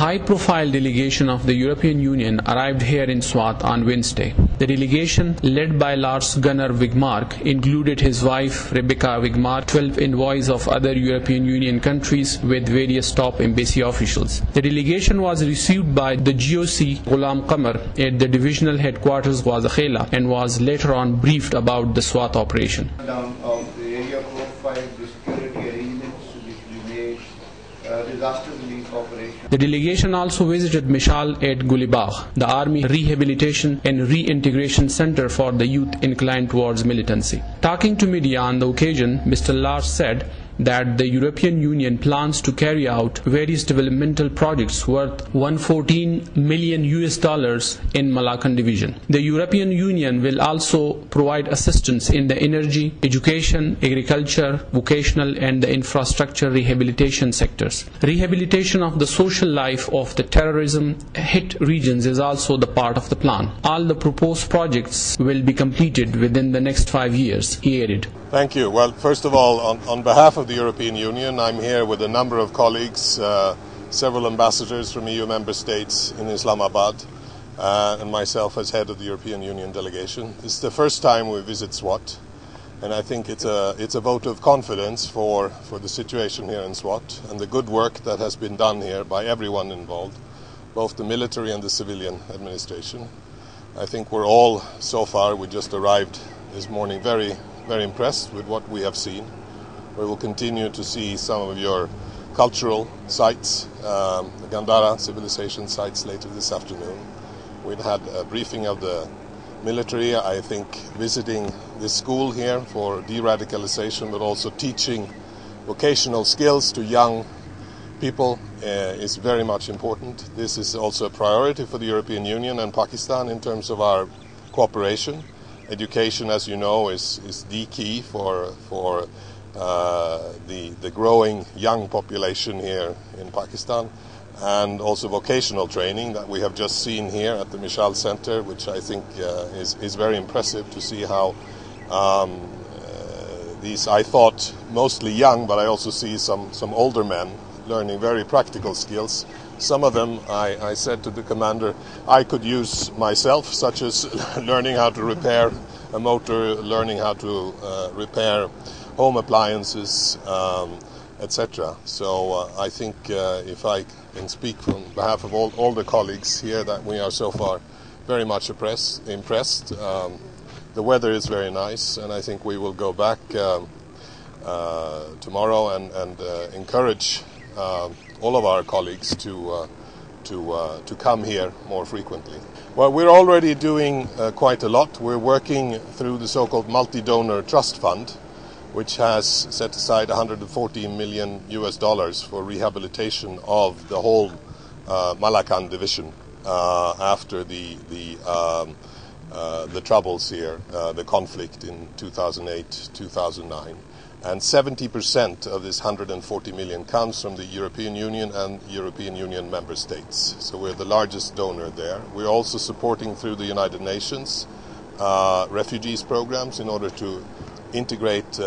high-profile delegation of the European Union arrived here in Swat on Wednesday. The delegation, led by Lars Gunnar Wigmark, included his wife Rebecca Wigmark, 12 envoys of other European Union countries with various top embassy officials. The delegation was received by the GOC Ghulam Qamar at the divisional headquarters Ghazakhela and was later on briefed about the Swat operation. Of the area profile, the security arrangements which we made, disaster relief operation. The delegation also visited Mishal at Gulibagh, the Army Rehabilitation and Reintegration Center for the youth inclined towards militancy. Talking to media on the occasion, Mr. Lars said that the European Union plans to carry out various developmental projects worth $114 million in Malakand division. The European Union will also provide assistance in the energy, education, agriculture, vocational and the infrastructure rehabilitation sectors. Rehabilitation of the social life of the terrorism hit regions is also the part of the plan. All the proposed projects will be completed within the next 5 years, he added. Thank you. Well, first of all, on behalf of the European Union, I'm here with a number of colleagues, several ambassadors from EU member states in Islamabad, and myself as head of the European Union delegation. This is the first time we visit Swat, and I think it's a vote of confidence for the situation here in Swat and the good work that has been done here by everyone involved, both the military and the civilian administration. I think we're all, so far, we just arrived this morning, very impressed with what we have seen. We will continue to see some of your cultural sites, the Gandhara civilization sites later this afternoon. We've had a briefing of the military, I think visiting this school here for de-radicalization, but also teaching vocational skills to young people is very much important. This is also a priority for the European Union and Pakistan in terms of our cooperation. Education, as you know, is the key for the growing young population here in Pakistan, and also vocational training that we have just seen here at the Mishal Center, which I think is very impressive to see how these, I thought, mostly young, but I also see some older men learning very practical skills. Some of them, I said to the commander, I could use myself, such as learning how to repair a motor, learning how to repair home appliances, etc. So I think if I can speak on behalf of all the colleagues here, that we are so far very much impressed. The weather is very nice, and I think we will go back tomorrow and encourage all of our colleagues to come here more frequently. Well, we're already doing quite a lot. We're working through the so-called multi-donor trust fund, which has set aside $140 million for rehabilitation of the whole Malakand division after the troubles here, the conflict in 2008-2009. And 70% of this 140 million comes from the European Union and European Union member states. So we're the largest donor there. We're also supporting through the United Nations refugees programs in order to integrate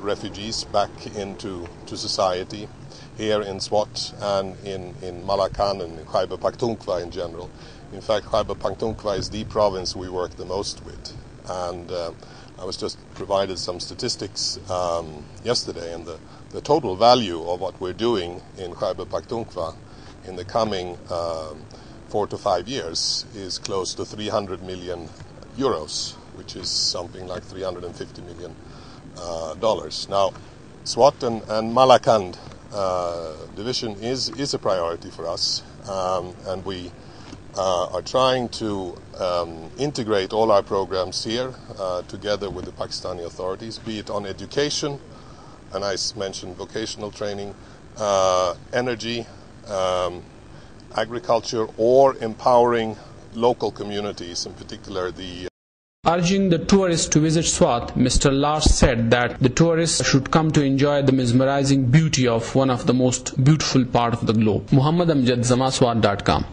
refugees back into society here in Swat and in Malakand and Khyber Pakhtunkhwa in general. In fact, Khyber Pakhtunkhwa is the province we work the most with. And I was just provided some statistics yesterday, and the total value of what we're doing in Khyber Pakhtunkhwa in the coming 4 to 5 years is close to 300 million euros, which is something like $350 million. Now, Swat and Malakand division is a priority for us, and we are trying to integrate all our programs here together with the Pakistani authorities, be it on education, and I mentioned vocational training, energy, agriculture, or empowering local communities, in particular the Urging the tourists to visit Swat, Mr. Lars said that the tourists should come to enjoy the mesmerizing beauty of one of the most beautiful parts of the globe. Muhammad Amjad, zamaswat.com.